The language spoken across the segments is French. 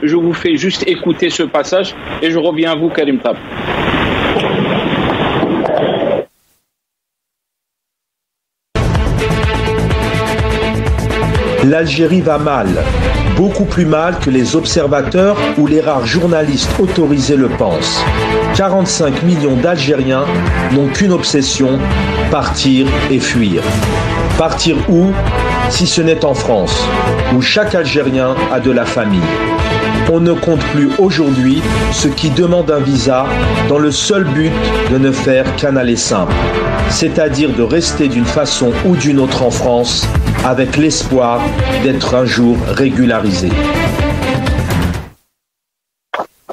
Je vous fais juste écouter ce passage et je reviens à vous, Karim Tab. L'Algérie va mal, beaucoup plus mal que les observateurs ou les rares journalistes autorisés le pensent. 45 millions d'Algériens n'ont qu'une obsession, partir et fuir. Partir où, si ce n'est en France, où chaque Algérien a de la famille. On ne compte plus aujourd'hui ceux qui demandent un visa dans le seul but de ne faire qu'un aller simple, c'est-à-dire de rester d'une façon ou d'une autre en France avec l'espoir d'être un jour régularisé.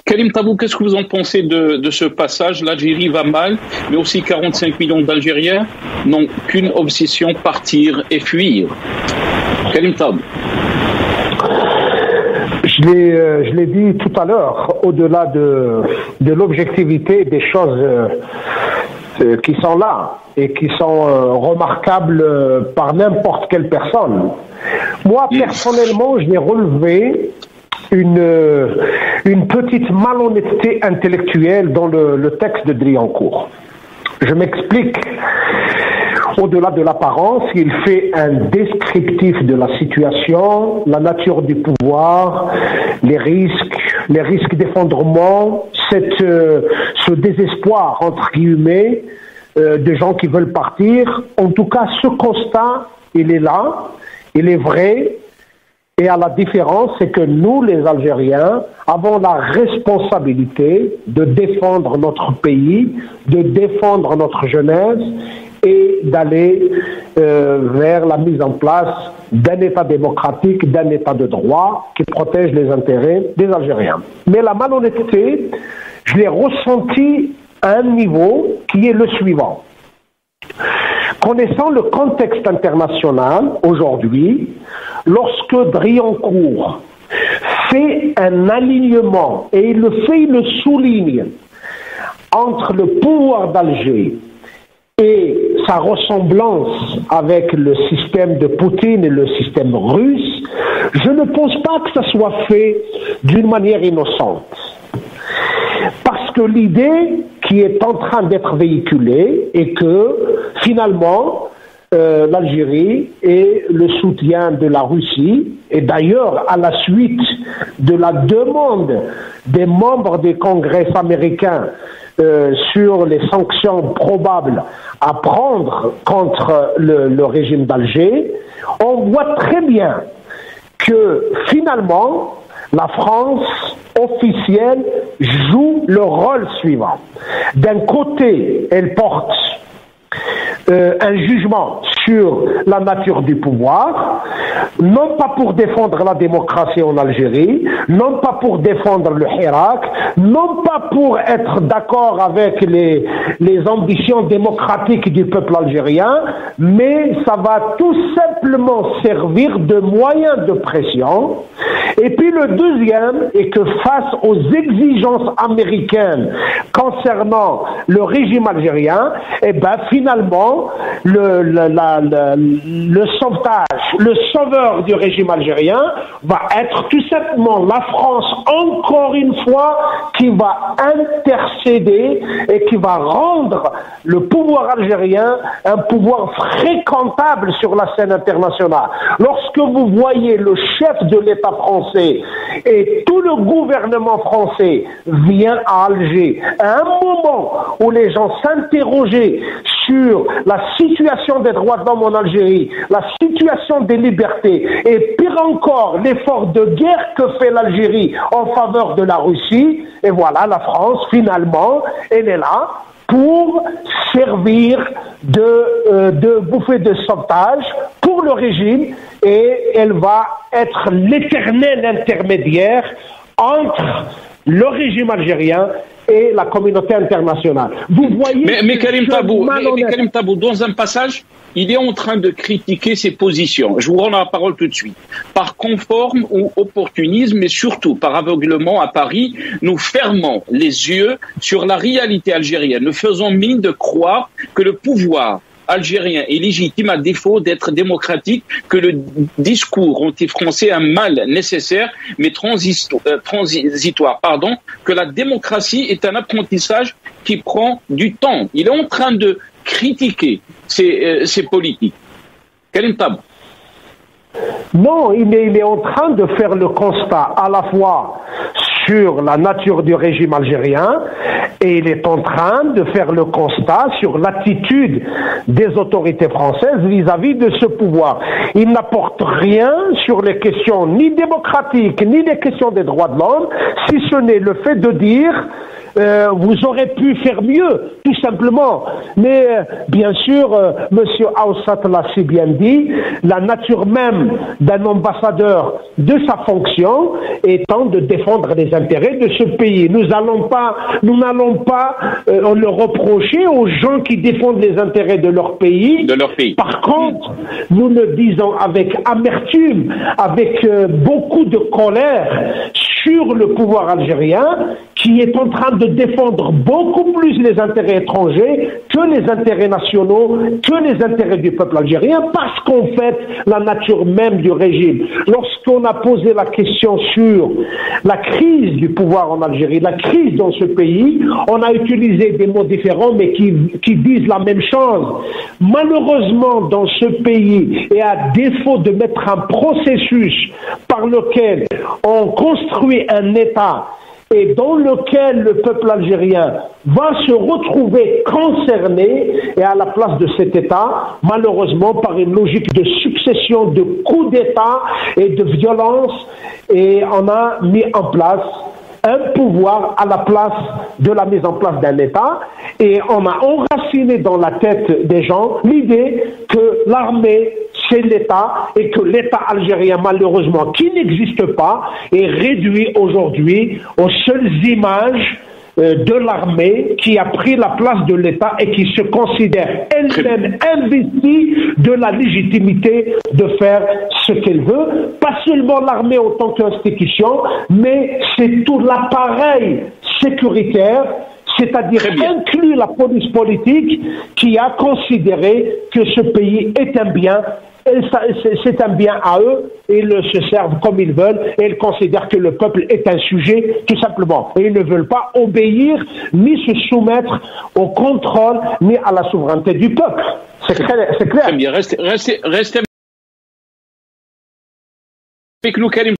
Karim Tabou, qu'est-ce que vous en pensez de ce passage? L'Algérie va mal, mais aussi 45 millions d'Algériens n'ont qu'une obsession, partir et fuir. Karim Tabou. Je l'ai dit tout à l'heure, au-delà de l'objectivité des choses qui sont là et qui sont remarquables par n'importe quelle personne. Moi, personnellement, je l'ai relevé une petite malhonnêteté intellectuelle dans le texte de Driancourt. Je m'explique. Au-delà de l'apparence, il fait un descriptif de la situation, la nature du pouvoir, les risques d'effondrement, ce désespoir, entre guillemets, de gens qui veulent partir. En tout cas, ce constat, il est là, il est vrai. Et à la différence, c'est que nous, les Algériens, avons la responsabilité de défendre notre pays, de défendre notre jeunesse et d'aller vers la mise en place d'un État démocratique, d'un État de droit qui protège les intérêts des Algériens. Mais la malhonnêteté, je l'ai ressentie à un niveau qui est le suivant. Connaissant le contexte international aujourd'hui, lorsque Driancourt fait un alignement, et il le souligne, entre le pouvoir d'Alger et sa ressemblance avec le système de Poutine et le système russe, je ne pense pas que ça soit fait d'une manière innocente. Parce que l'idée qui est en train d'être véhiculée est que, finalement, l'Algérie et le soutien de la Russie, et d'ailleurs à la suite de la demande des membres des congrès américains sur les sanctions probables à prendre contre le régime d'Alger, on voit très bien que finalement la France officielle joue le rôle suivant. D'un côté, elle porte un jugement sur la nature du pouvoir, non pas pour défendre la démocratie en Algérie, non pas pour défendre le Hirak, non pas pour être d'accord avec les ambitions démocratiques du peuple algérien, mais ça va tout simplement servir de moyen de pression. Et puis le deuxième est que face aux exigences américaines concernant le régime algérien, eh ben finalement le sauvetage, le sauveur du régime algérien va être tout simplement la France, encore une fois, qui va intercéder et qui va rendre le pouvoir algérien un pouvoir fréquentable sur la scène internationale. Lorsque vous voyez le chef de l'État français et tout le gouvernement français vient à Alger à un moment où les gens s'interrogeaient sur la situation des droits de l'homme en Algérie, la situation des libertés et pire encore l'effort de guerre que fait l'Algérie en faveur de la Russie, et voilà, la France finalement, elle est là pour servir de bouffée de sauvetage pour le régime, et elle va être l'éternel intermédiaire entre le régime algérien et la communauté internationale. Vous voyez... Mais Karim Tabou, dans un passage, il est en train de critiquer ses positions. Je vous rends la parole tout de suite. Par conforme ou opportunisme, mais surtout par aveuglement à Paris, nous fermons les yeux sur la réalité algérienne. Nous faisons mine de croire que le pouvoir algérien est légitime à défaut d'être démocratique, que le discours anti-français est un mal nécessaire mais transitoire, que la démocratie est un apprentissage qui prend du temps. Il est en train de critiquer ces politiques. Karim Tab. Non, il est en train de faire le constat à la fois sur la nature du régime algérien et il est en train de faire le constat sur l'attitude des autorités françaises vis-à-vis de ce pouvoir. Il n'apporte rien sur les questions ni démocratiques ni les questions des droits de l'homme, si ce n'est le fait de dire vous aurez pu faire mieux, tout simplement. Mais bien sûr, Monsieur Aoussat l'a si bien dit, la nature même d'un ambassadeur de sa fonction étant de défendre les intérêts de ce pays. Nous n'allons pas le reprocher aux gens qui défendent les intérêts de leur pays. Par contre, nous le disons avec amertume, avec beaucoup de colère sur le pouvoir algérien qui est en train de défendre beaucoup plus les intérêts étrangers que les intérêts nationaux, que les intérêts du peuple algérien, parce qu'en fait, la nature même du régime. Lorsqu'on a posé la question sur la crise du pouvoir en Algérie, la crise dans ce pays, on a utilisé des mots différents, mais qui disent la même chose. Malheureusement, dans ce pays, et à défaut de mettre un processus par lequel on construit un État et dans lequel le peuple algérien va se retrouver concerné, et à la place de cet État, malheureusement, par une logique de succession de coups d'État et de violence, et on a mis en place un pouvoir à la place de la mise en place d'un État, et on a enraciné dans la tête des gens l'idée que l'armée c'est l'État et que l'État algérien, malheureusement, qui n'existe pas, est réduit aujourd'hui aux seules images de l'armée qui a pris la place de l'État et qui se considère elle-même investie de la légitimité de faire ce qu'elle veut. Pas seulement l'armée en tant qu'institution, mais c'est tout l'appareil sécuritaire, c'est-à-dire inclus la police politique, qui a considéré que ce pays est un bien. C'est un bien à eux, et ils se servent comme ils veulent, et ils considèrent que le peuple est un sujet, tout simplement. Et ils ne veulent pas obéir, ni se soumettre au contrôle, ni à la souveraineté du peuple. C'est clair. Très bien, restez avec nous, Karim.